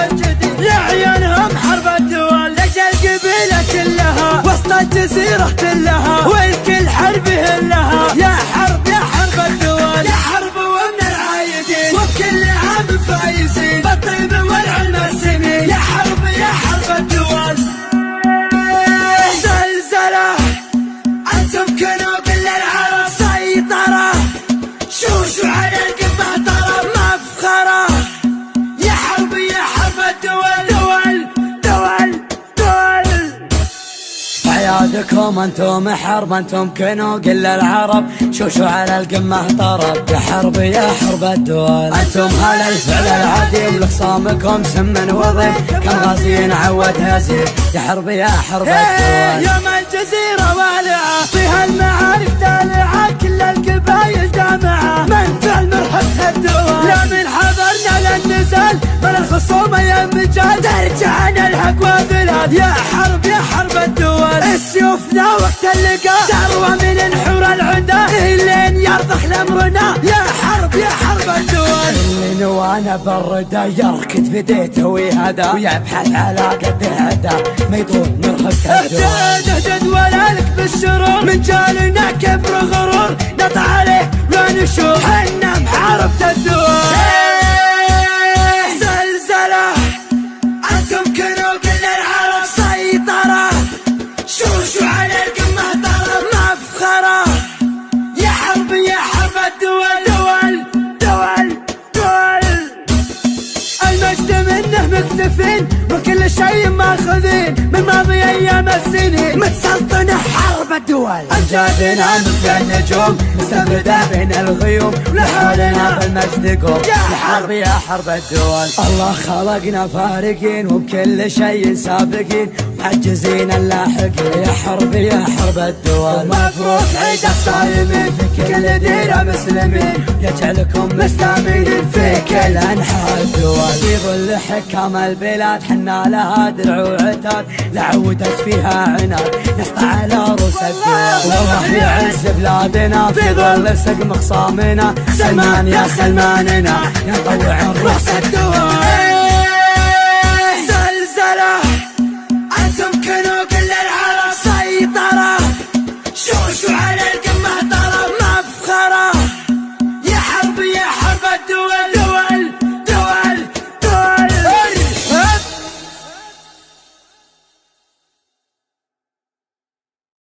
والجديد يعينهم حرب الدول لجل قبيلة كلها وسط الجزيرة كلها والكل حرب لها. يا حرب يا حرب الدول يا حرب ومن العايدين وبكل عام فايزين بالطيب والعلم السمين. يا حرب يا حرب الدول زلزلة أنتم كنوا كل العرب سيطرة شوشوا على القمة طرب مفخرة. يا حرب يا حرب الدول دول دول دول عيادكم انتم حرب انتم كنوا كل العرب شوشوا على القمة طرب. يا حرب يا حرب الدول انتم على الفعل العديم لخصامكم سم وضيم كم غازين عود هزيم. يا حرب يا حرب الدول يوم الجزيرة والعة فيها المعارك دالعة كل القبايل جامعة من فعل مرحبة الدول لا من حضرنا للنزال من الخصومة يا مجال ترجعنا الحق وبلاد. يا حرب يا حرب الدول السيوفنا وقت اللقاء ثروة من نحور العدا لين يرضخ لامرنا. يا حرب يا حرب الدول اللي نوانا بالردى يركض في ديته ويهدى ويبحث على قد هدى ما يطول مرهق الدول. اهدد ولالك بالشرور من جالنا كبر غرور نطع عليه لا نشوف حنا محاربة الدول. زلزلة انتم كنوا كل العرب سيطرة شوشوا على القمة طرب مفخرة. يا حرب يا حرب الدول دول دول دول المجد منه مكتفين وكل شيء ماخذين من ماضي ايام السنين متسلطنة حرب الدول. امجادنا مثل النجوم مستمردة بين الغيوم لحولنا بالمجد قوم. يا حرب يا حرب الدول الله خلقنا فارقين وبكل شيء سابقين معجزين اللاحقين. يا حرب يا حرب الدول مبروك عيد الصايمين في كل ديرة مسلمين يجعلكم مستامين في كل انحاء الدول. في ظل حكام البلاد حنا لها درع وعتاد لعودت فيها عناد نسطع على رؤوس الدول. والله يعز بلادنا في ظل سقم خصامنا سلمان يا سلماننا يطوع رؤوس الدول.